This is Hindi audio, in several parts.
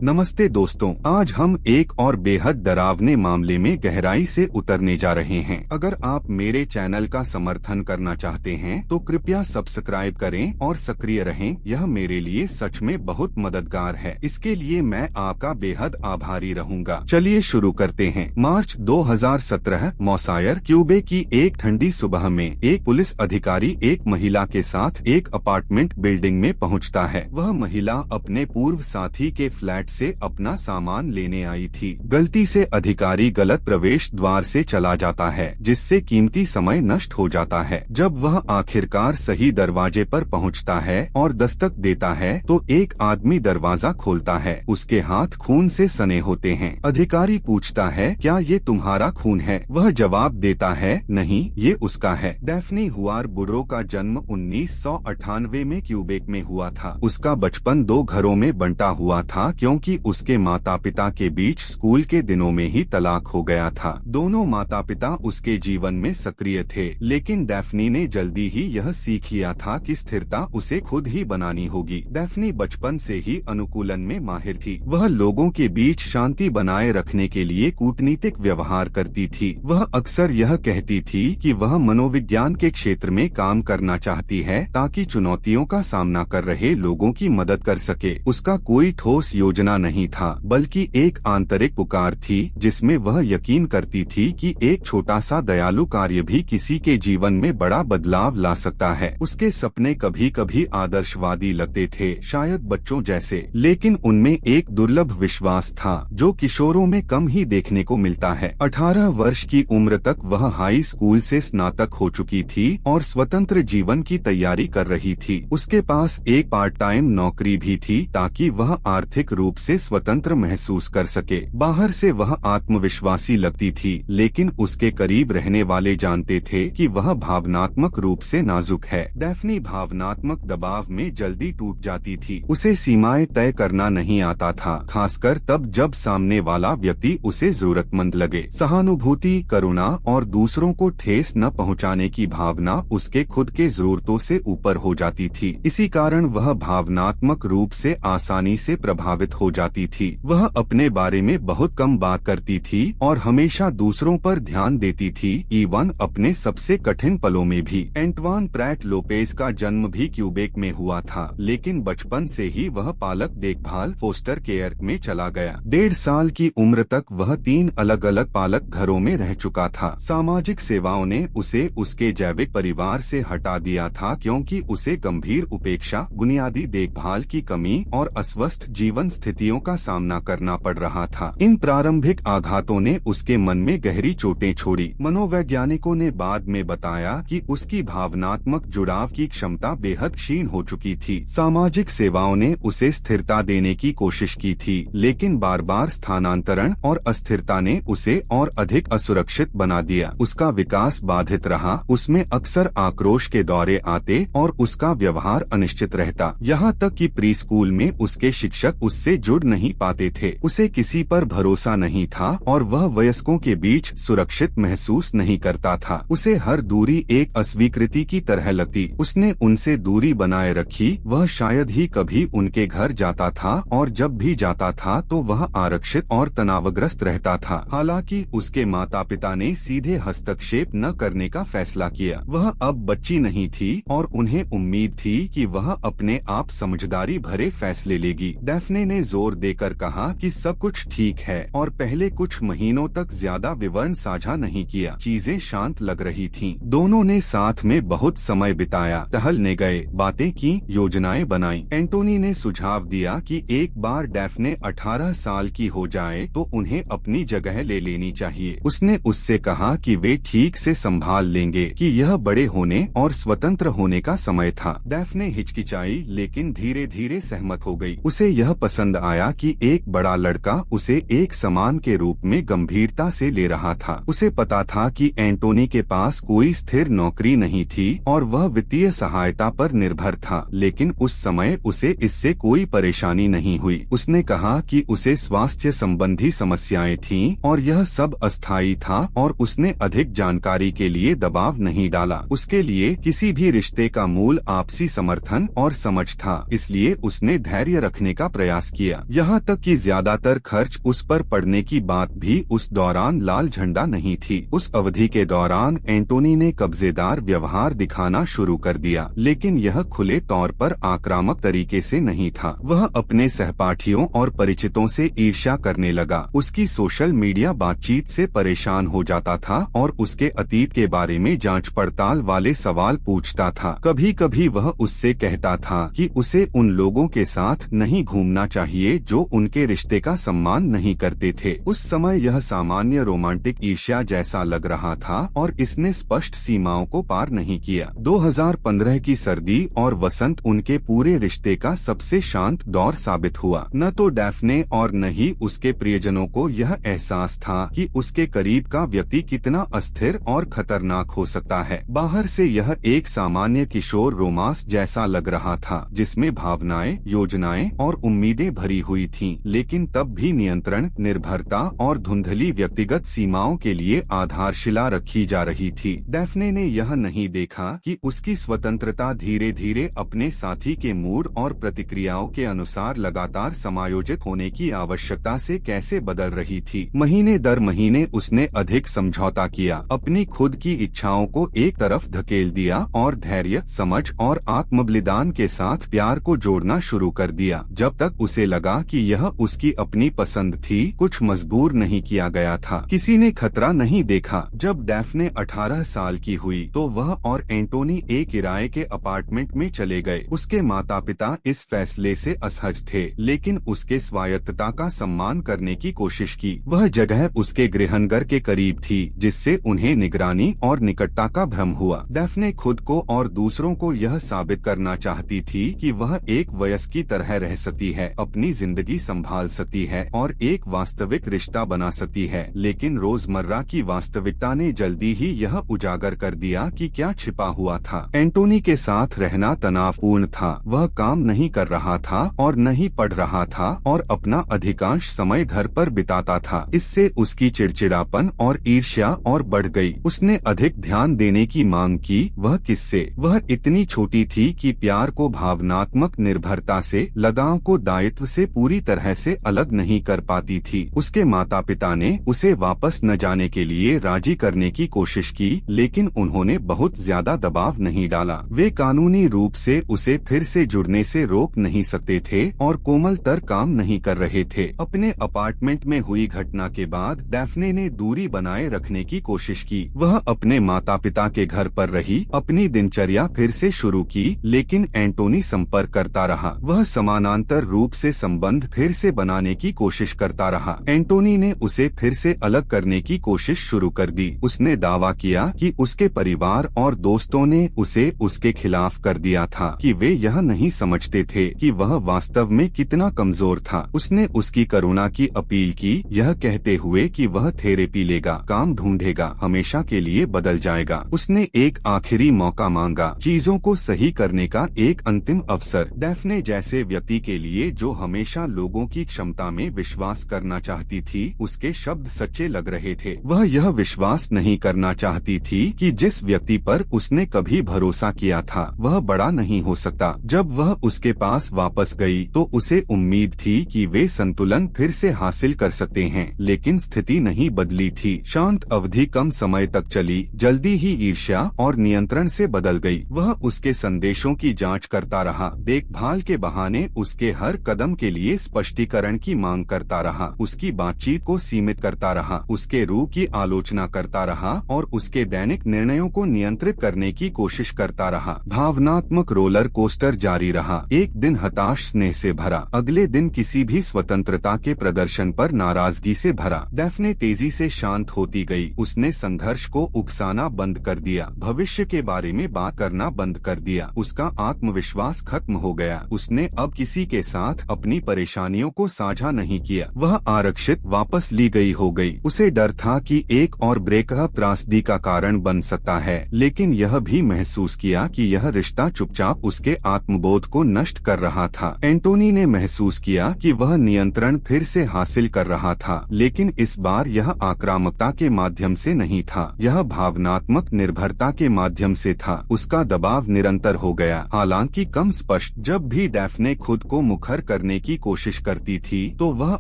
नमस्ते दोस्तों, आज हम एक और बेहद डरावने मामले में गहराई से उतरने जा रहे हैं। अगर आप मेरे चैनल का समर्थन करना चाहते हैं तो कृपया सब्सक्राइब करें और सक्रिय रहें। यह मेरे लिए सच में बहुत मददगार है। इसके लिए मैं आपका बेहद आभारी रहूंगा। चलिए शुरू करते हैं। मार्च 2017 मौसायर क्यूबे की एक ठंडी सुबह में एक पुलिस अधिकारी एक महिला के साथ एक अपार्टमेंट बिल्डिंग में पहुंचता है। वह महिला अपने पूर्व साथी के फ्लैट से अपना सामान लेने आई थी। गलती से अधिकारी गलत प्रवेश द्वार से चला जाता है, जिससे कीमती समय नष्ट हो जाता है। जब वह आखिरकार सही दरवाजे पर पहुंचता है और दस्तक देता है तो एक आदमी दरवाजा खोलता है। उसके हाथ खून से सने होते हैं। अधिकारी पूछता है, क्या ये तुम्हारा खून है? वह जवाब देता है, नहीं, ये उसका है। डैफ्नी हुआर बुर्रो का जन्म 1998 में क्यूबेक में हुआ था। उसका बचपन दो घरों में बंटा हुआ था, क्योंकि उसके माता पिता के बीच स्कूल के दिनों में ही तलाक हो गया था। दोनों माता पिता उसके जीवन में सक्रिय थे, लेकिन डैफ्नी ने जल्दी ही यह सीख लिया था कि स्थिरता उसे खुद ही बनानी होगी। डैफ्नी बचपन से ही अनुकूलन में माहिर थी। वह लोगों के बीच शांति बनाए रखने के लिए कूटनीतिक व्यवहार करती थी। वह अक्सर यह कहती थी कि वह मनोविज्ञान के क्षेत्र में काम करना चाहती है, ताकि चुनौतियों का सामना कर रहे लोगों की मदद कर सके। उसका कोई ठोस योजना नहीं था, बल्कि एक आंतरिक पुकार थी, जिसमें वह यकीन करती थी कि एक छोटा सा दयालु कार्य भी किसी के जीवन में बड़ा बदलाव ला सकता है। उसके सपने कभी कभी आदर्शवादी लगते थे, शायद बच्चों जैसे, लेकिन उनमें एक दुर्लभ विश्वास था जो किशोरों में कम ही देखने को मिलता है। 18 वर्ष की उम्र तक वह हाई स्कूल से स्नातक हो चुकी थी और स्वतंत्र जीवन की तैयारी कर रही थी। उसके पास एक पार्ट टाइम नौकरी भी थी, ताकि वह आर्थिक रूप से स्वतंत्र महसूस कर सके। बाहर से वह आत्मविश्वासी लगती थी, लेकिन उसके करीब रहने वाले जानते थे कि वह भावनात्मक रूप से नाजुक है। डैफ्नी भावनात्मक दबाव में जल्दी टूट जाती थी। उसे सीमाएं तय करना नहीं आता था, खासकर तब जब सामने वाला व्यक्ति उसे जरूरतमंद लगे। सहानुभूति, करुणा और दूसरों को ठेस न पहुंचाने की भावना उसके खुद के जरूरतों से ऊपर हो जाती थी। इसी कारण वह भावनात्मक रूप से आसानी से प्रभावित हो जाती थी। वह अपने बारे में बहुत कम बात करती थी और हमेशा दूसरों पर ध्यान देती थी, इवन अपने सबसे कठिन पलों में भी। एंटवान प्रैट लोपेज का जन्म भी क्यूबेक में हुआ था, लेकिन बचपन से ही वह पालक देखभाल फोस्टर केयर में चला गया। 1.5 साल की उम्र तक वह 3 अलग अलग पालक घरों में रह चुका था। सामाजिक सेवाओं ने उसे उसके जैविक परिवार से हटा दिया था, क्योंकि उसे गंभीर उपेक्षा, बुनियादी देखभाल की कमी और अस्वस्थ जीवन स्थितियों का सामना करना पड़ रहा था। इन प्रारंभिक आघातों ने उसके मन में गहरी चोटें छोड़ी। मनोवैज्ञानिकों ने बाद में बताया कि उसकी भावनात्मक जुड़ाव की क्षमता बेहद क्षीण हो चुकी थी। सामाजिक सेवाओं ने उसे स्थिरता देने की कोशिश की थी, लेकिन बार बार स्थानांतरण और अस्थिरता ने उसे और अधिक असुरक्षित बना दिया। उसका विकास बाधित रहा, उसमें अक्सर आक्रोश के दौरे आते और उसका व्यवहार अनिश्चित रहता। यहाँ तक कि प्री स्कूल में उसके शिक्षक उससे जुड़ नहीं पाते थे। उसे किसी पर भरोसा नहीं था और वह वयस्कों के बीच सुरक्षित महसूस नहीं करता था। उसे हर दूरी एक अस्वीकृति की तरह लगती। उसने उनसे दूरी बनाए रखी। वह शायद ही कभी उनके घर जाता था, और जब भी जाता था तो वह आरक्षित और तनावग्रस्त रहता था। हालांकि उसके माता पिता ने सीधे हस्तक्षेप न करने का फैसला किया। वह अब बच्ची नहीं थी और उन्हें उम्मीद थी कि वह अपने आप समझदारी भरे फैसले लेगी। डैफ्ने ने जोर देकर कहा कि सब कुछ ठीक है, और पहले कुछ महीनों तक ज्यादा विवरण साझा नहीं किया। चीजें शांत लग रही थीं। दोनों ने साथ में बहुत समय बिताया, टहलने गए, बातें की, योजनाएं बनाई। एंटोनी ने सुझाव दिया कि एक बार डैफ्ने 18 साल की हो जाए तो उन्हें अपनी जगह ले लेनी चाहिए। उसने उससे कहा कि वे ठीक से संभाल लेंगे, कि यह बड़े होने और स्वतंत्र होने का समय था। डैफ्ने हिचकिचाई, लेकिन धीरे धीरे सहमत हो गई। उसे यह पसंद आया कि एक बड़ा लड़का उसे एक समान के रूप में गंभीरता से ले रहा था। उसे पता था कि एंटोनी के पास कोई स्थिर नौकरी नहीं थी और वह वित्तीय सहायता पर निर्भर था, लेकिन उस समय उसे इससे कोई परेशानी नहीं हुई। उसने कहा कि उसे स्वास्थ्य संबंधी समस्याएं थीं और यह सब अस्थायी था, और उसने अधिक जानकारी के लिए दबाव नहीं डाला। उसके लिए किसी भी रिश्ते का मूल आपसी समर्थन और समझ था, इसलिए उसने धैर्य रखने का प्रयास किया। किया। यहाँ तक कि ज्यादातर खर्च उस पर पड़ने की बात भी उस दौरान लाल झंडा नहीं थी। उस अवधि के दौरान एंटोनी ने कब्जेदार व्यवहार दिखाना शुरू कर दिया, लेकिन यह खुले तौर पर आक्रामक तरीके से नहीं था। वह अपने सहपाठियों और परिचितों से ईर्ष्या करने लगा। उसकी सोशल मीडिया बातचीत से परेशान हो जाता था और उसके अतीत के बारे में जांच पड़ताल वाले सवाल पूछता था। कभी कभी वह उससे कहता था कि उसे उन लोगों के साथ नहीं घूमना चाहिए जो उनके रिश्ते का सम्मान नहीं करते थे। उस समय यह सामान्य रोमांटिक ईर्ष्या जैसा लग रहा था और इसने स्पष्ट सीमाओं को पार नहीं किया। 2015 की सर्दी और वसंत उनके पूरे रिश्ते का सबसे शांत दौर साबित हुआ। न तो डैफ्ने और न ही उसके प्रियजनों को यह एहसास था कि उसके करीब का व्यक्ति कितना अस्थिर और खतरनाक हो सकता है। बाहर से यह एक सामान्य किशोर रोमांस जैसा लग रहा था, जिसमें भावनाएं, योजनाएं और उम्मीदें भरी हुई थीं, लेकिन तब भी नियंत्रण, निर्भरता और धुंधली व्यक्तिगत सीमाओं के लिए आधारशिला रखी जा रही थी। डैफ्ने ने यह नहीं देखा कि उसकी स्वतंत्रता धीरे धीरे अपने साथी के मूड और प्रतिक्रियाओं के अनुसार लगातार समायोजित होने की आवश्यकता से कैसे बदल रही थी। महीने दर महीने उसने अधिक समझौता किया, अपनी खुद की इच्छाओं को एक तरफ धकेल दिया और धैर्य, समझ और आत्मबलिदान के साथ प्यार को जोड़ना शुरू कर दिया। जब तक उसे लगा कि यह उसकी अपनी पसंद थी, कुछ मजबूर नहीं किया गया था, किसी ने खतरा नहीं देखा। जब डैफ्ने 18 साल की हुई तो वह और एंटोनी एक किराए के अपार्टमेंट में चले गए। उसके माता पिता इस फैसले से असहज थे, लेकिन उसके स्वायत्तता का सम्मान करने की कोशिश की। वह जगह उसके गृहनगर के करीब थी, जिससे उन्हें निगरानी और निकटता का भ्रम हुआ। डैफ्ने खुद को और दूसरों को यह साबित करना चाहती थी कि वह एक वयस्क की तरह रह सकती है, अपनी जिंदगी संभाल सकती है और एक वास्तविक रिश्ता बना सकती है। लेकिन रोजमर्रा की वास्तविकता ने जल्दी ही यह उजागर कर दिया कि क्या छिपा हुआ था। एंटोनी के साथ रहना तनावपूर्ण था। वह काम नहीं कर रहा था और न ही पढ़ रहा था और अपना अधिकांश समय घर पर बिताता था। इससे उसकी चिड़चिड़ापन और ईर्ष्या और बढ़ गई। उसने अधिक ध्यान देने की मांग की। वह किससे? वह इतनी छोटी थी कि प्यार को भावनात्मक निर्भरता से, लगाव को दायित्व से पूरी तरह से अलग नहीं कर पाती थी। उसके माता पिता ने उसे वापस न जाने के लिए राजी करने की कोशिश की, लेकिन उन्होंने बहुत ज्यादा दबाव नहीं डाला। वे कानूनी रूप से उसे फिर से जुड़ने से रोक नहीं सकते थे और कोमल तर काम नहीं कर रहे थे। अपने अपार्टमेंट में हुई घटना के बाद डैफ्ने ने दूरी बनाए रखने की कोशिश की। वह अपने माता पिता के घर पर रही, अपनी दिनचर्या फिर से शुरू की, लेकिन एंटोनी संपर्क करता रहा। वह समानांतर रूप से संबंध फिर से बनाने की कोशिश करता रहा। एंटोनी ने उसे फिर से अलग करने की कोशिश शुरू कर दी। उसने दावा किया कि उसके परिवार और दोस्तों ने उसे उसके खिलाफ कर दिया था, कि वे यह नहीं समझते थे कि वह वास्तव में कितना कमजोर था। उसने उसकी करुणा की अपील की, यह कहते हुए कि वह थेरेपी लेगा, काम ढूंढेगा, हमेशा के लिए बदल जाएगा। उसने एक आखिरी मौका मांगा, चीजों को सही करने का एक अंतिम अवसर। डैफ्ने जैसे व्यक्ति के लिए जो हमेशा लोगों की क्षमता में विश्वास करना चाहती थी, उसके शब्द सच्चे लग रहे थे। वह यह विश्वास नहीं करना चाहती थी कि जिस व्यक्ति पर उसने कभी भरोसा किया था वह बड़ा नहीं हो सकता। जब वह उसके पास वापस गई तो उसे उम्मीद थी कि वे संतुलन फिर से हासिल कर सकते हैं, लेकिन स्थिति नहीं बदली थी। शांत अवधि कम समय तक चली, जल्दी ही ईर्ष्या और नियंत्रण से बदल गई। वह उसके संदेशों की जांच करता रहा, देखभाल के बहाने उसके हर कदम के लिए स्पष्टीकरण की मांग करता रहा, उसकी बातचीत को सीमित करता रहा, उसके रूप की आलोचना करता रहा और उसके दैनिक निर्णयों को नियंत्रित करने की कोशिश करता रहा। भावनात्मक रोलर कोस्टर जारी रहा। एक दिन हताश स्नेह से भरा, अगले दिन किसी भी स्वतंत्रता के प्रदर्शन पर नाराजगी से भरा। डैफ्ने तेजी से शांत होती गई। उसने संघर्ष को उकसाना बंद कर दिया, भविष्य के बारे में बात करना बंद कर दिया। उसका आत्मविश्वास खत्म हो गया। उसने अब किसी के साथ अपनी परेशानियों को साझा नहीं किया। वह आरक्षित वापस ली गई हो गई। उसे डर था कि एक और ब्रेकअप त्रासदी का कारण बन सकता है, लेकिन यह भी महसूस किया कि यह रिश्ता चुपचाप उसके आत्मबोध को नष्ट कर रहा था। एंटोनी ने महसूस किया कि वह नियंत्रण फिर से हासिल कर रहा था, लेकिन इस बार यह आक्रामकता के माध्यम से नहीं था, यह भावनात्मक निर्भरता के माध्यम से था। उसका दबाव निरंतर हो गया, हालांकि कम स्पष्ट। जब भी डैफ्ने खुद को मुखर करने करने की कोशिश करती थी तो वह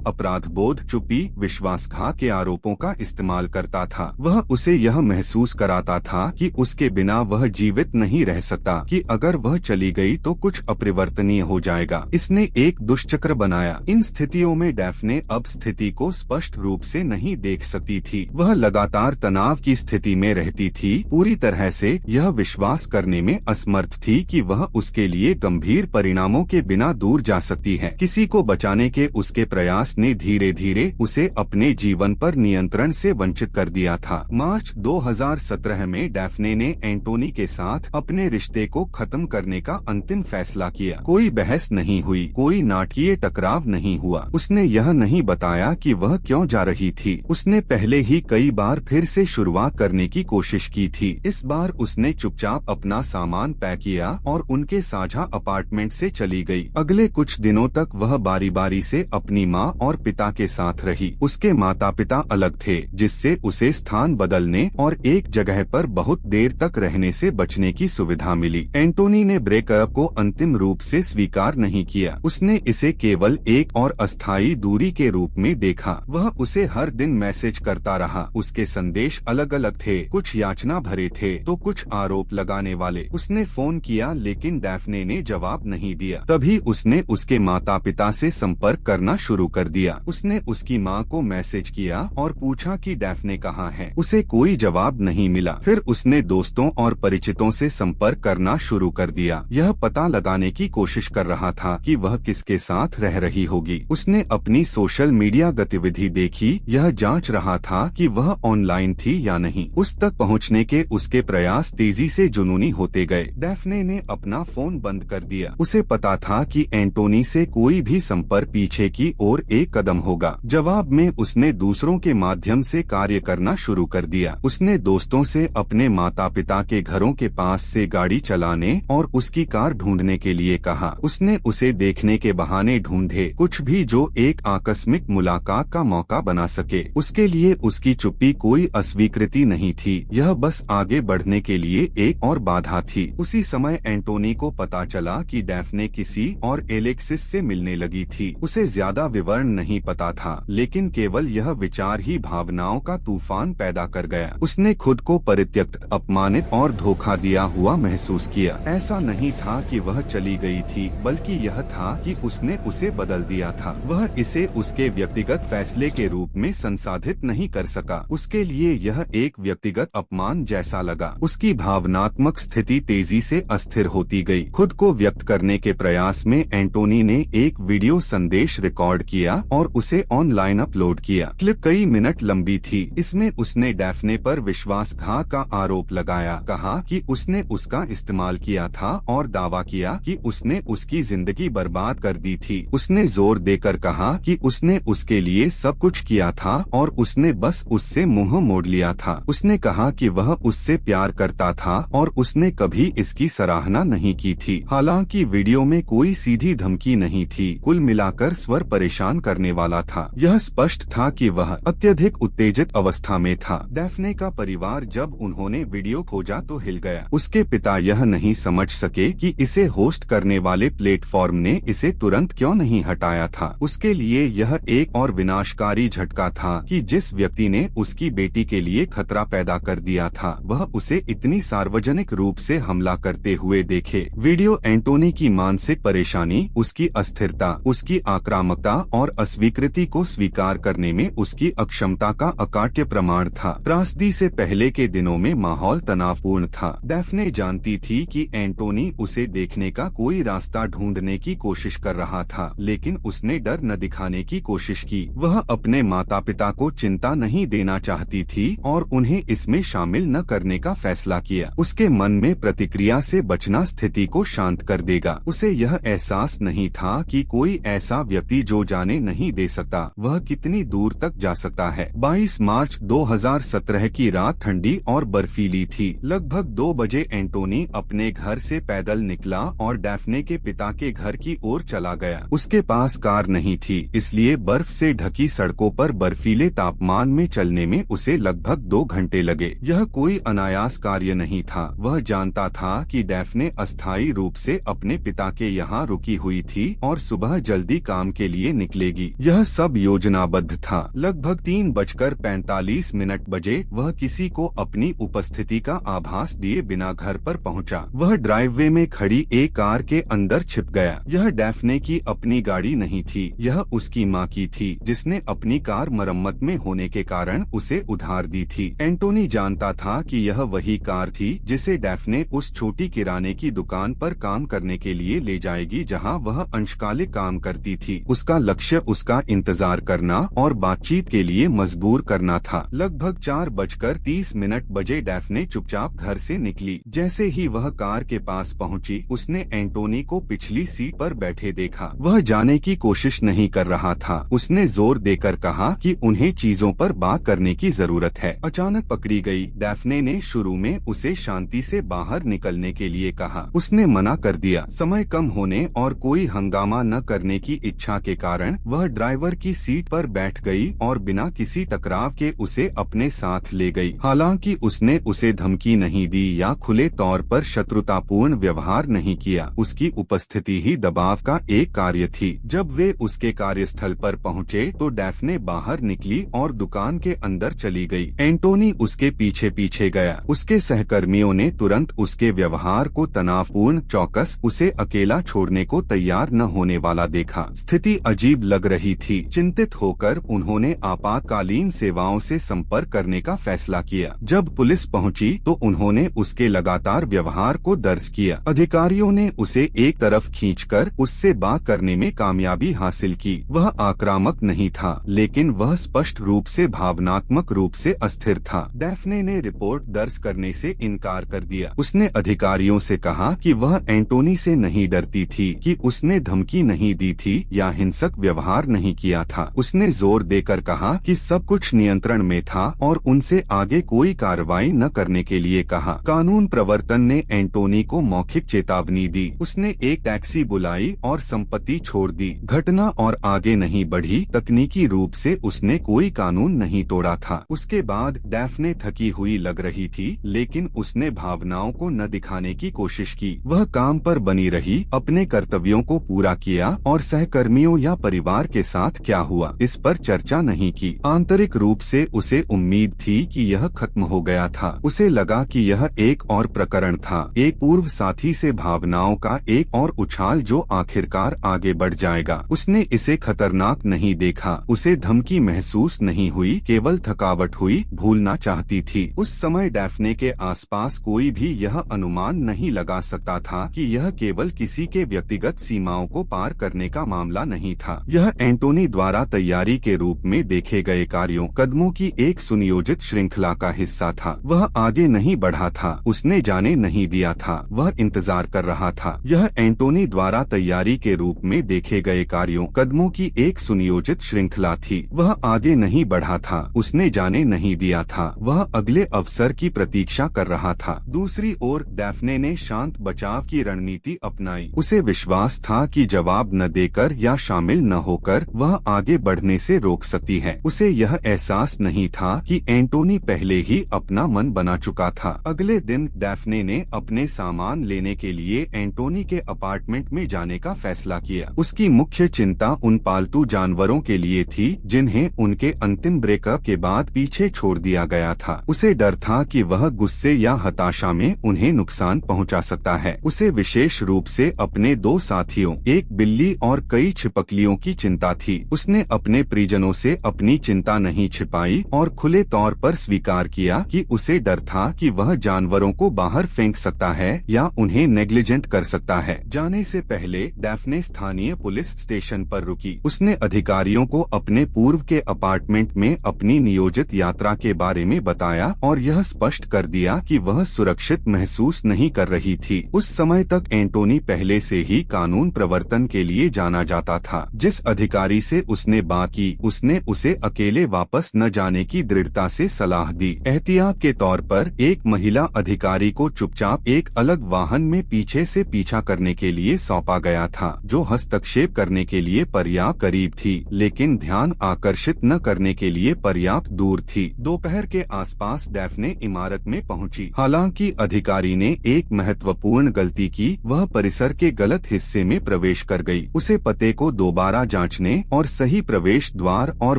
अपराध बोध, चुप्पी, विश्वासघात के आरोपों का इस्तेमाल करता था। वह उसे यह महसूस कराता था कि उसके बिना वह जीवित नहीं रह सकता, कि अगर वह चली गई तो कुछ अपरिवर्तनीय हो जाएगा। इसने एक दुष्चक्र बनाया। इन स्थितियों में डैफ्ने अब स्थिति को स्पष्ट रूप से नहीं देख सकती थी। वह लगातार तनाव की स्थिति में रहती थी, पूरी तरह से यह विश्वास करने में असमर्थ थी कि वह उसके लिए गंभीर परिणामों के बिना दूर जा सकती है। किसी को बचाने के उसके प्रयास ने धीरे धीरे उसे अपने जीवन पर नियंत्रण से वंचित कर दिया था। मार्च 2017 में डैफ्ने ने एंटोनी के साथ अपने रिश्ते को खत्म करने का अंतिम फैसला किया। कोई बहस नहीं हुई, कोई नाटकीय टकराव नहीं हुआ। उसने यह नहीं बताया कि वह क्यों जा रही थी। उसने पहले ही कई बार फिर से शुरुआत करने की कोशिश की थी। इस बार उसने चुपचाप अपना सामान पैक किया और उनके साझा अपार्टमेंट से चली गई। अगले कुछ दिनों तक वह बारी बारी से अपनी माँ और पिता के साथ रही। उसके माता पिता अलग थे, जिससे उसे स्थान बदलने और एक जगह पर बहुत देर तक रहने से बचने की सुविधा मिली। एंटोनी ने ब्रेकअप को अंतिम रूप से स्वीकार नहीं किया। उसने इसे केवल एक और अस्थायी दूरी के रूप में देखा। वह उसे हर दिन मैसेज करता रहा। उसके संदेश अलग अलग थे, कुछ याचना भरे थे तो कुछ आरोप लगाने वाले। उसने फोन किया लेकिन डैफ्ने ने जवाब नहीं दिया। तभी उसने उसके माता पिता से संपर्क करना शुरू कर दिया। उसने उसकी माँ को मैसेज किया और पूछा कि डैफ्ने कहाँ है। उसे कोई जवाब नहीं मिला। फिर उसने दोस्तों और परिचितों से संपर्क करना शुरू कर दिया। यह पता लगाने की कोशिश कर रहा था कि वह किसके साथ रह रही होगी। उसने अपनी सोशल मीडिया गतिविधि देखी, यह जांच रहा था कि वह ऑनलाइन थी या नहीं। उस तक पहुंचने के उसके प्रयास तेजी से जुनूनी होते गए। डैफ्ने ने अपना फोन बंद कर दिया। उसे पता था कि एंटोनी से कोई भी संपर्क पीछे की ओर एक कदम होगा। जवाब में उसने दूसरों के माध्यम से कार्य करना शुरू कर दिया। उसने दोस्तों से अपने माता पिता के घरों के पास से गाड़ी चलाने और उसकी कार ढूंढने के लिए कहा। उसने उसे देखने के बहाने ढूंढे, कुछ भी जो एक आकस्मिक मुलाकात का मौका बना सके। उसके लिए उसकी चुप्पी कोई अस्वीकृति नहीं थी, यह बस आगे बढ़ने के लिए एक और बाधा थी। उसी समय एंटोनी को पता चला कि डैफ्ने किसी और एलेक्सिस से मिलने लगी थी। उसे ज्यादा विवरण नहीं पता था, लेकिन केवल यह विचार ही भावनाओं का तूफान पैदा कर गया। उसने खुद को परित्यक्त, अपमानित और धोखा दिया हुआ महसूस किया। ऐसा नहीं था कि वह चली गई थी, बल्कि यह था कि उसने उसे बदल दिया था। वह इसे उसके व्यक्तिगत फैसले के रूप में संसाधित नहीं कर सका। उसके लिए यह एक व्यक्तिगत अपमान जैसा लगा। उसकी भावनात्मक स्थिति तेजी से अस्थिर होती गई। खुद को व्यक्त करने के प्रयास में एंटोनी ने एक वीडियो संदेश रिकॉर्ड किया और उसे ऑनलाइन अपलोड किया। क्लिप कई मिनट लंबी थी। इसमें उसने डैफ्ने पर विश्वासघात का आरोप लगाया, कहा कि उसने उसका इस्तेमाल किया था और दावा किया कि उसने उसकी जिंदगी बर्बाद कर दी थी। उसने जोर देकर कहा कि उसने उसके लिए सब कुछ किया था और उसने बस उससे मुंह मोड़ लिया था। उसने कहा कि वह उससे प्यार करता था और उसने कभी इसकी सराहना नहीं की थी। हालांकि वीडियो में कोई सीधी धमकी नहीं थी। कुल मिलाकर स्वर परेशान करने वाला था। यह स्पष्ट था कि वह अत्यधिक उत्तेजित अवस्था में था। डैफ्ने का परिवार जब उन्होंने वीडियो खोजा तो हिल गया। उसके पिता यह नहीं समझ सके कि इसे होस्ट करने वाले प्लेटफॉर्म ने इसे तुरंत क्यों नहीं हटाया था। उसके लिए यह एक और विनाशकारी झटका था कि जिस व्यक्ति ने उसकी बेटी के लिए खतरा पैदा कर दिया था, वह उसे इतनी सार्वजनिक रूप से हमला करते हुए देखे। वीडियो एंटोनी की मानसिक परेशानी, उसकी अस्थिरता, उसकी आक्रामकता और अस्वीकृति को स्वीकार करने में उसकी अक्षमता का अकाट्य प्रमाण था। त्रासदी से पहले के दिनों में माहौल तनावपूर्ण था। डैफ्ने जानती थी कि एंटोनी उसे देखने का कोई रास्ता ढूंढने की कोशिश कर रहा था, लेकिन उसने डर न दिखाने की कोशिश की। वह अपने माता पिता को चिंता नहीं देना चाहती थी और उन्हें इसमें शामिल न करने का फैसला किया। उसके मन में प्रतिक्रिया से बचना स्थिति को शांत कर देगा। उसे यह एहसास नहीं था कि कोई ऐसा व्यक्ति जो जाने नहीं दे सकता, वह कितनी दूर तक जा सकता है। 22 मार्च 2017 की रात ठंडी और बर्फीली थी। लगभग 2 बजे एंटोनी अपने घर से पैदल निकला और डैफ्ने के पिता के घर की ओर चला गया। उसके पास कार नहीं थी, इसलिए बर्फ से ढकी सड़कों पर बर्फीले तापमान में चलने में उसे लगभग 2 घंटे लगे। यह कोई अनायास कार्य नहीं था। वह जानता था कि डैफ्ने अस्थायी रूप से अपने पिता के यहाँ रुकी हुई थी और सुबह जल्दी काम के लिए निकलेगी। यह सब योजनाबद्ध था। लगभग 3:45 बजे वह किसी को अपनी उपस्थिति का आभास दिए बिना घर पर पहुंचा। वह ड्राइववे में खड़ी एक कार के अंदर छिप गया। यह डैफ्ने की अपनी गाड़ी नहीं थी, यह उसकी माँ की थी, जिसने अपनी कार मरम्मत में होने के कारण उसे उधार दी थी। एंटोनी जानता था कि यह वही कार थी जिसे डैफ्ने उस छोटी किराने की दुकान पर काम करने के लिए ले जाएगी जहां वह अंशकालिक काम करती थी। उसका लक्ष्य उसका इंतजार करना और बातचीत के लिए मजबूर करना था। लगभग 4:30 बजे डैफ्ने चुपचाप घर से निकली। जैसे ही वह कार के पास पहुंची, उसने एंटोनी को पिछली सीट पर बैठे देखा। वह जाने की कोशिश नहीं कर रहा था। उसने जोर देकर कहा कि उन्हें चीजों पर बात करने की जरूरत है। अचानक पकड़ी गई। डैफ्ने ने शुरू में उसे शांति से बाहर निकलने के लिए कहा। उसने मना कर दिया। समय कम होने और कोई हंगामा न करने की इच्छा के कारण वह ड्राइवर की सीट पर बैठ गई और बिना किसी टकराव के उसे अपने साथ ले गई। हालांकि उसने उसे धमकी नहीं दी या खुले तौर पर शत्रुतापूर्ण व्यवहार नहीं किया। उसकी उपस्थिति ही दबाव का एक कार्य थी। जब वे उसके कार्यस्थल पर पहुंचे तो डैफ्ने बाहर निकली और दुकान के अंदर चली गई। एंटोनी उसके पीछे पीछे गया। उसके सहकर्मियों ने तुरंत उसके व्यवहार को तनावपूर्ण, चौकस, उसे अकेला छोड़ने को तैयार न होने वाला देखा। स्थिति अजीब लग रही थी। चिंतित होकर उन्होंने आपातकालीन सेवाओं से संपर्क करने का फैसला किया। जब पुलिस पहुंची तो उन्होंने उसके लगातार व्यवहार को दर्ज किया। अधिकारियों ने उसे एक तरफ खींचकर उससे बात करने में कामयाबी हासिल की। वह आक्रामक नहीं था, लेकिन वह स्पष्ट रूप से भावनात्मक रूप से अस्थिर था। डैफ्ने ने रिपोर्ट दर्ज करने से इनकार कर दिया। उसने अधिकारियों से कहा कि वह एंटोनी से नहीं डरती थी, कि उसने धमकी नहीं दी थी या हिंसक व्यवहार नहीं किया था। उसने जोर देकर कहा कि सब कुछ नियंत्रण में था और उनसे आगे कोई कार्रवाई न करने के लिए कहा। कानून प्रवर्तन ने एंटोनी को मौखिक चेतावनी दी। उसने एक टैक्सी बुलाई और संपत्ति छोड़ दी। घटना और आगे नहीं बढ़ी। तकनीकी रूप से उसने कोई कानून नहीं तोड़ा था। उसके बाद डैफ्ने थकी हुई लग रही थी, लेकिन उसने भावनाओं को न दिखाने की कोशिश की। वह काम पर बनी रही, अपने कर्तव्यों को पूरा किया और सहकर्मियों या परिवार के साथ क्या हुआ इस पर चर्चा नहीं की। आंतरिक रूप से उसे उम्मीद थी कि यह खत्म हो गया था। उसे लगा कि यह एक और प्रकरण था, एक पूर्व साथी से भावनाओं का एक और उछाल जो आखिरकार आगे बढ़ जाएगा। उसने इसे खतरनाक नहीं देखा। उसे धमकी महसूस नहीं हुई, केवल थकावट हुई। भूलना चाहती थी। उस समय डैफ्ने के आसपास कोई भी यह अनुमान नहीं लगा सकता था कि यह केवल किसी के व्यक्तिगत सीमाओं को पार करने का मामला नहीं था। यह एंटोनी द्वारा तैयारी के रूप में देखे गए कार्यों, कदमों की एक सुनियोजित श्रृंखला का हिस्सा था। वह आगे नहीं बढ़ा था, उसने जाने नहीं दिया था, वह इंतजार कर रहा था। यह एंटोनी द्वारा तैयारी के रूप में देखे गए कार्यों, कदमों की एक सुनियोजित श्रृंखला थी। वह आगे नहीं बढ़ा था, उसने जाने नहीं दिया था, वह अगले अवसर की प्रतीक्षा कर रहा था। दूसरी ओर डैफ्ने ने शांत बचाव की रणनीति अपनाई। उसे विश्वास था कि जवाब न देकर या शामिल न होकर वह आगे बढ़ने से रोक सकती है। उसे यह एहसास नहीं था कि एंटोनी पहले ही अपना मन बना चुका था। अगले दिन डैफ्ने ने अपने सामान लेने के लिए एंटोनी के अपार्टमेंट में जाने का फैसला किया। उसकी मुख्य चिंता उन पालतू जानवरों के लिए थी जिन्हें उनके अंतिम ब्रेकअप के बाद पीछे छोड़ दिया गया था। उसे डर था कि वह गुस्से या हताशा में उन्हें नुकसान पहुंचा सकता है। उसे विशेष रूप से अपने 2 साथियों, एक बिल्ली और कई छिपकलियों की चिंता थी। उसने अपने परिजनों से अपनी चिंता नहीं छिपाई और खुले तौर पर स्वीकार किया कि उसे डर था कि वह जानवरों को बाहर फेंक सकता है या उन्हें नेग्लिजेंट कर सकता है। जाने से पहले डैफ्ने स्थानीय पुलिस स्टेशन पर रुकी। उसने अधिकारियों को अपने पूर्व के अपार्टमेंट में अपनी नियोजित यात्रा के बारे में बताया और यह स्पष्ट कर दिया कि वह सुरक्षित महसूस नहीं कर रही थी। उस समय तक एंटोनी पहले से ही कानून प्रवर्तन के लिए जाना जाता था। जिस अधिकारी से उसने बात की, उसने उसे अकेले वापस न जाने की दृढ़ता से सलाह दी। एहतियात के तौर पर एक महिला अधिकारी को चुपचाप एक अलग वाहन में पीछे से पीछा करने के लिए सौंपा गया था, जो हस्तक्षेप करने के लिए पर्याप्त करीब थी, लेकिन ध्यान आकर्षित न करने के लिए पर्याप्त दूर थी। दोपहर के आसपास डैफ्ने इमारत में पहुंची। हालांकि अधिकारी ने एक महत्वपूर्ण गलती की, वह परिसर के गलत हिस्से में प्रवेश कर कर गई। उसे पते को दोबारा जांचने और सही प्रवेश द्वार और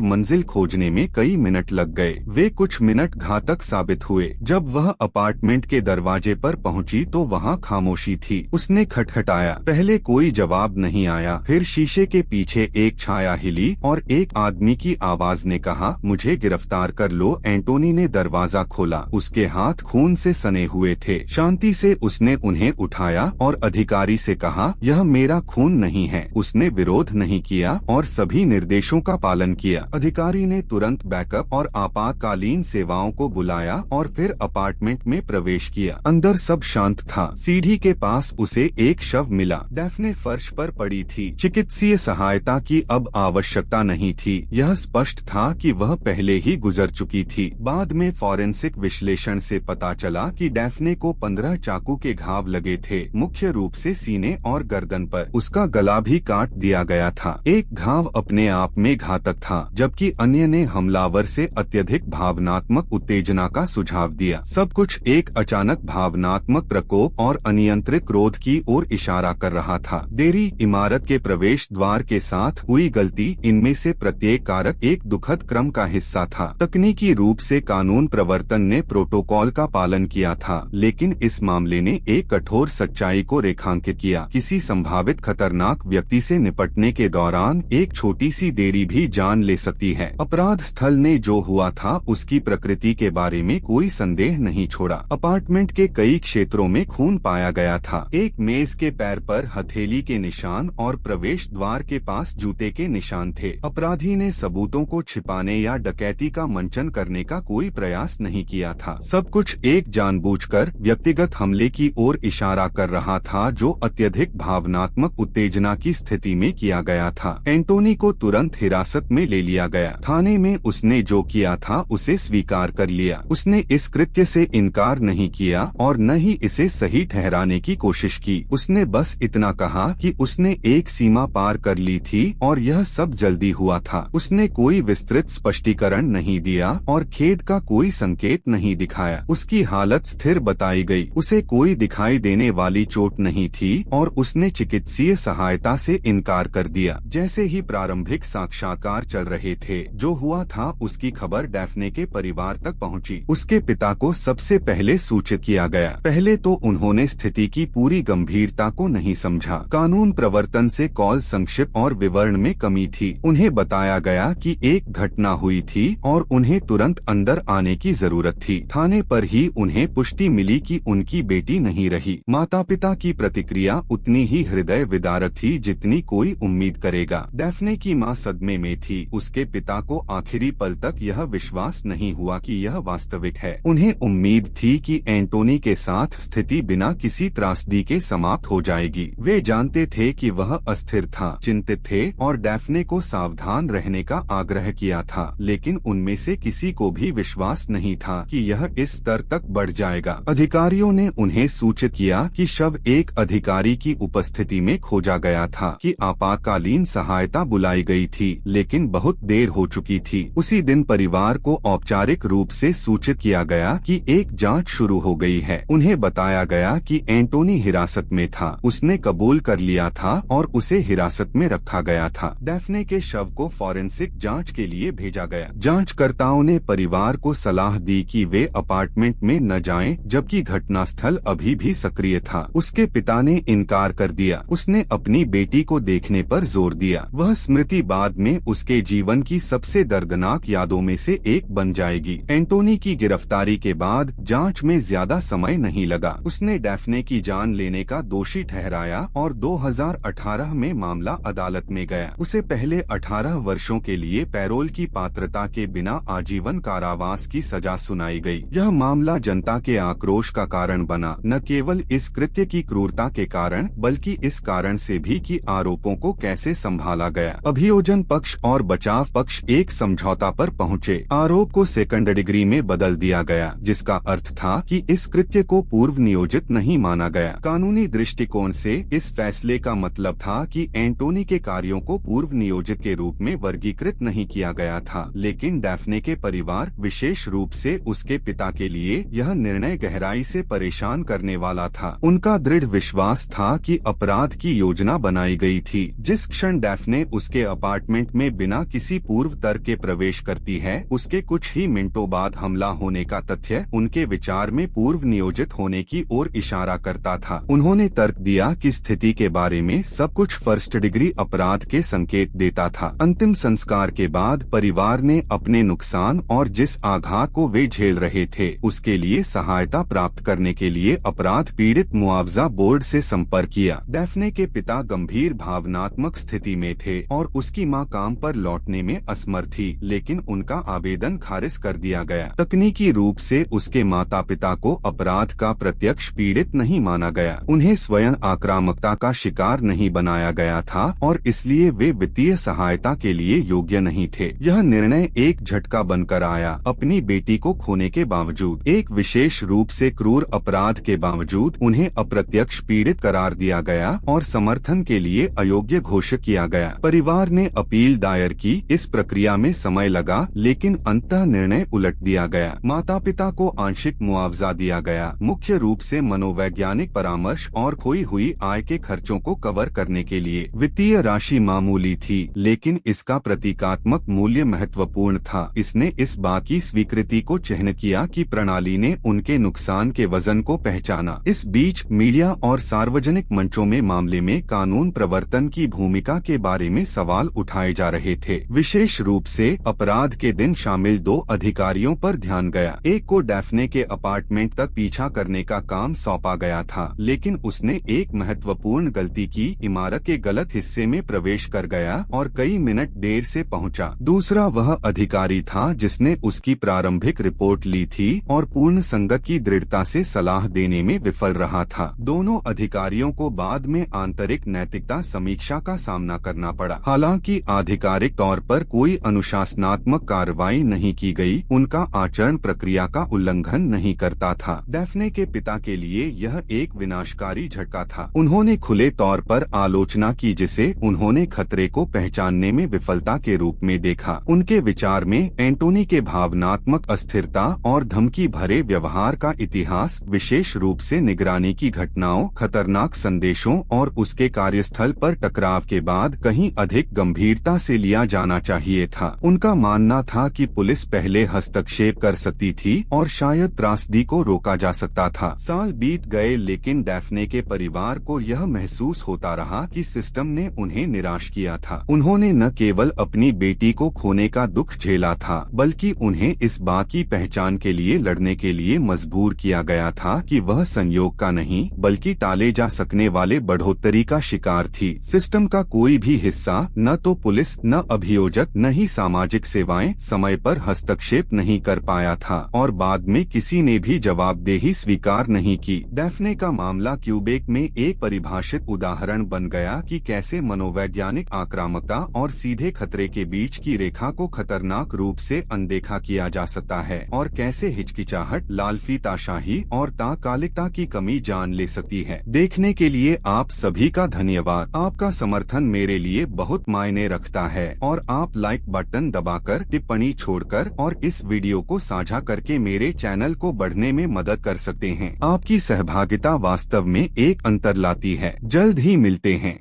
मंजिल खोजने में कई मिनट लग गए। वे कुछ मिनट घातक साबित हुए। जब वह अपार्टमेंट के दरवाजे पर पहुंची तो वहां खामोशी थी। उसने खटखटाया, पहले कोई जवाब नहीं आया। फिर शीशे के पीछे एक छाया हिली और एक आदमी की आवाज ने कहा, मुझे गिरफ्तार कर लो। एंटोनी ने दरवाजा खोला। उसके हाथ खून से सने हुए थे। शांति से उसने उन्हें उठाया और अधिकारी से कहा, यह मेरा खून नहीं है। उसने विरोध नहीं किया और सभी निर्देशों का पालन किया। अधिकारी ने तुरंत बैकअप और आपातकालीन सेवाओं को बुलाया और फिर अपार्टमेंट में प्रवेश किया। अंदर सब शांत था। सीढ़ी के पास उसे एक शव मिला। डैफ्ने फर्श पर पड़ी थी। चिकित्सीय सहायता की अब आवश्यकता नहीं थी। यह स्पष्ट था कि वह पहले ही गुजर चुकी थी। बाद में फॉरेंसिक विश्लेषण से पता चला कि डैफ्ने को 15 चाकू के घाव लगे थे, मुख्य रूप से सीने और गर्दन पर। उसका गला भी काट दिया गया था। एक घाव अपने आप में घातक था, जबकि अन्य ने हमलावर से अत्यधिक भावनात्मक उत्तेजना का सुझाव दिया। सब कुछ एक अचानक भावनात्मक प्रकोप और अनियंत्रित क्रोध की ओर इशारा कर रहा था। देरी, इमारत के प्रवेश द्वार के साथ हुई गलती, इनमें से प्रत्येक कारक एक दुखद क्रम का हिस्सा था। तकनीकी रूप से कानून प्रवर्तन ने प्रोटोकॉल का पालन किया था, लेकिन इस मामले ने एक कठोर सच्चाई को रेखांकित किया। किसी संभावित खतरनाक व्यक्ति से निपटने के दौरान एक छोटी सी देरी भी जान ले सकती है। अपराध स्थल ने जो हुआ था उसकी प्रकृति के बारे में कोई संदेह नहीं छोड़ा। अपार्टमेंट के कई क्षेत्रों में खून पाया गया था। एक मेज के पैर पर हथेली के निशान और प्रवेश द्वार के पास जूते के निशान थे। अपराधी ने सबूतों को छिपाने या डकैती का मंचन करने का कोई प्रयास नहीं किया था। सब कुछ एक जानबूझकर व्यक्तिगत हमले की ओर इशारा कर रहा था, जो अत्यधिक भावनात्मक उत्तेजना की स्थिति में किया गया था। एंटोनी को तुरंत हिरासत में ले लिया गया। थाने में उसने जो किया था उसे स्वीकार कर लिया। उसने इस कृत्य से इनकार नहीं किया और न ही इसे सही ठहराने की कोशिश की। उसने बस इतना कहा कि उसने एक सीमा पार कर ली थी और यह सब जल्दी हुआ था। उसने कोई विस्तृत स्पष्टीकरण नहीं दिया और खेद का कोई संकेत नहीं दिखाया। उसकी हालत स्थिर बताई गई। उसे कोई दिखाई देने वाली चोट नहीं थी और उसने चिकित्सीय सहायता से इनकार कर दिया। जैसे ही प्रारंभिक साक्षात्कार चल रहे थे, जो हुआ था उसकी खबर डैफ्ने के परिवार तक पहुंची। उसके पिता को सबसे पहले सूचित किया गया। पहले तो उन्होंने स्थिति की पूरी गंभीरता को नहीं समझा। कानून प्रवर्तन से कॉल संक्षिप्त और विवरण में कमी थी। उन्हें बताया गया कि एक घटना हुई थी और उन्हें तुरंत अंदर आने की जरूरत थी। थाने पर ही उन्हें पुष्टि मिली कि उनकी बेटी नहीं रही। माता पिता की प्रतिक्रिया उतनी ही हृदय विदारक थी जितनी कोई उम्मीद करेगा। डैफ्ने की मां सदमे में थी। उसके पिता को आखिरी पल तक यह विश्वास नहीं हुआ कि यह वास्तविक है। उन्हें उम्मीद थी कि एंटोनी के साथ स्थिति बिना किसी त्रासदी के समाप्त हो जाएगी। वे जानते थे कि वह अस्थिर था, चिंतित थे और डैफ्ने को सावधान रहने का आग्रह किया था, लेकिन उनमें से किसी को भी विश्वास नहीं था कि यह इस स्तर तक बढ़ जाएगा। अधिकारियों ने उन्हें सूचित किया कि शव एक अधिकारी की उपस्थिति में खोजा गया था, कि आपातकालीन सहायता बुलाई गई थी, लेकिन बहुत देर हो चुकी थी। उसी दिन परिवार को औपचारिक रूप से सूचित किया गया कि एक जांच शुरू हो गई है। उन्हें बताया गया कि एंटोनी हिरासत में था। उसने कबूल कर लिया था और उसे हिरासत में रखा गया था। डैफ्ने के शव को फॉरेंसिक जांच के लिए भेजा गया। जांचकर्ताओं ने परिवार को सलाह दी कि वे अपार्टमेंट में न जाएं, जबकि घटनास्थल अभी भी सक्रिय था। उसके पिता ने इनकार कर दिया। उसने अपनी बेटी को देखने पर जोर दिया। वह स्मृति बाद में उसके जीवन की सबसे दर्दनाक यादों में से एक बन जाएगी। एंटोनी की गिरफ्तारी के बाद जांच में ज्यादा समय नहीं लगा। उसने डैफ्ने की जान लेने का दोषी ठहराया और 2018 में मामला अदालत में गया। उसे पहले 18 वर्षों के लिए पैरोल की पात्रता के बिना आजीवन कारावास की सजा सुनाई गई। यह मामला जनता के आक्रोश का कारण बना, न केवल इस कृत्य की क्रूरता के कारण बल्कि इस कारण से भी कि आरोपों को कैसे संभाला गया। अभियोजन पक्ष और बचाव पक्ष एक समझौता पर पहुंचे। आरोप को सेकंड डिग्री में बदल दिया गया, जिसका अर्थ था कि इस कृत्य को पूर्व नियोजित नहीं माना गया। कानूनी दृष्टिकोण से इस फैसले का मतलब था कि एंटोनी के कार्यों को पूर्व नियोजित के रूप में वर्गीकृत नहीं किया गया था, लेकिन डैफ्ने के परिवार, विशेष रूप से उसके पिता के लिए यह निर्णय गहराई से परेशान करने वाला था। उनका दृढ़ विश्वास था कि अपराध की योजना योजना बनाई गई थी। जिस क्षण डैफ्ने उसके अपार्टमेंट में बिना किसी पूर्व तर्क के प्रवेश करती है, उसके कुछ ही मिनटों बाद हमला होने का तथ्य उनके विचार में पूर्व नियोजित होने की ओर इशारा करता था। उन्होंने तर्क दिया कि स्थिति के बारे में सब कुछ फर्स्ट डिग्री अपराध के संकेत देता था। अंतिम संस्कार के बाद परिवार ने अपने नुकसान और जिस आघात को वे झेल रहे थे उसके लिए सहायता प्राप्त करने के लिए अपराध पीड़ित मुआवजा बोर्ड से संपर्क किया। डैफ्ने के पिता गंभीर भावनात्मक स्थिति में थे और उसकी मां काम पर लौटने में असमर्थ थी, लेकिन उनका आवेदन खारिज कर दिया गया। तकनीकी रूप से उसके माता पिता को अपराध का प्रत्यक्ष पीड़ित नहीं माना गया, उन्हें स्वयं आक्रामकता का शिकार नहीं बनाया गया था और इसलिए वे वित्तीय सहायता के लिए योग्य नहीं थे। यह निर्णय एक झटका बनकर आया। अपनी बेटी को खोने के बावजूद, एक विशेष रूप से क्रूर अपराध के बावजूद उन्हें अप्रत्यक्ष पीड़ित करार दिया गया और समर्थन के लिए अयोग्य घोषित किया गया। परिवार ने अपील दायर की। इस प्रक्रिया में समय लगा, लेकिन अंततः निर्णय उलट दिया गया। माता पिता को आंशिक मुआवजा दिया गया, मुख्य रूप से मनोवैज्ञानिक परामर्श और खोई हुई आय के खर्चों को कवर करने के लिए। वित्तीय राशि मामूली थी, लेकिन इसका प्रतीकात्मक मूल्य महत्वपूर्ण था। इसने इस बात की स्वीकृति को चिह्न किया कि प्रणाली ने उनके नुकसान के वजन को पहचाना। इस बीच मीडिया और सार्वजनिक मंचों में मामले में कानून प्रवर्तन की भूमिका के बारे में सवाल उठाए जा रहे थे। विशेष रूप से अपराध के दिन शामिल 2 अधिकारियों पर ध्यान गया। एक को डैफ्ने के अपार्टमेंट तक पीछा करने का काम सौंपा गया था, लेकिन उसने एक महत्वपूर्ण गलती की, इमारत के गलत हिस्से में प्रवेश कर गया और कई मिनट देर से पहुंचा। दूसरा वह अधिकारी था जिसने उसकी प्रारंभिक रिपोर्ट ली थी और पूर्ण संगत की दृढ़ता से सलाह देने में विफल रहा था। दोनों अधिकारियों को बाद में आंतरिक नैतिकता समीक्षा का सामना करना पड़ा। हालांकि आधिकारिक तौर पर कोई अनुशासनात्मक कार्रवाई नहीं की गई, उनका आचरण प्रक्रिया का उल्लंघन नहीं करता था। डैफ्ने के पिता के लिए यह एक विनाशकारी झटका था। उन्होंने खुले तौर पर आलोचना की जिसे उन्होंने खतरे को पहचानने में विफलता के रूप में देखा। उनके विचार में एंटोनी के भावनात्मक अस्थिरता और धमकी भरे व्यवहार का इतिहास, विशेष रूप से निगरानी की घटनाओं, खतरनाक संदेशों और उसके कार्यस्थल पर टकराव के बाद कहीं अधिक गंभीरता से लिया जाना चाहिए था। उनका मानना था कि पुलिस पहले हस्तक्षेप कर सकती थी और शायद त्रासदी को रोका जा सकता था। साल बीत गए, लेकिन डैफ्ने के परिवार को यह महसूस होता रहा कि सिस्टम ने उन्हें निराश किया था। उन्होंने न केवल अपनी बेटी को खोने का दुख झेला था, बल्कि उन्हें इस बात की पहचान के लिए लड़ने के लिए मजबूर किया गया था कि वह संयोग का नहीं, बल्कि टाले जा सकने वाले बढ़ोतरी का शिकार थी। सिस्टम का कोई भी हिस्सा, न तो पुलिस, न अभियोजक, न ही सामाजिक सेवाएं समय पर हस्तक्षेप नहीं कर पाया था और बाद में किसी ने भी जवाबदेही स्वीकार नहीं की। डैफ्ने का मामला क्यूबेक में एक परिभाषित उदाहरण बन गया कि कैसे मनोवैज्ञानिक आक्रामकता और सीधे खतरे के बीच की रेखा को खतरनाक रूप से अनदेखा किया जा सकता है और कैसे हिचकिचाहट, लालफीताशाही और तात्कालिकता की कमी जान ले सकती है। देखने के लिए आप सभी का धन्यवाद। आपका समर्थन मेरे लिए बहुत मायने रखता है और आप लाइक बटन दबाकर, टिप्पणी छोड़कर और इस वीडियो को साझा करके मेरे चैनल को बढ़ने में मदद कर सकते हैं। आपकी सहभागिता वास्तव में एक अंतर लाती है। जल्द ही मिलते हैं।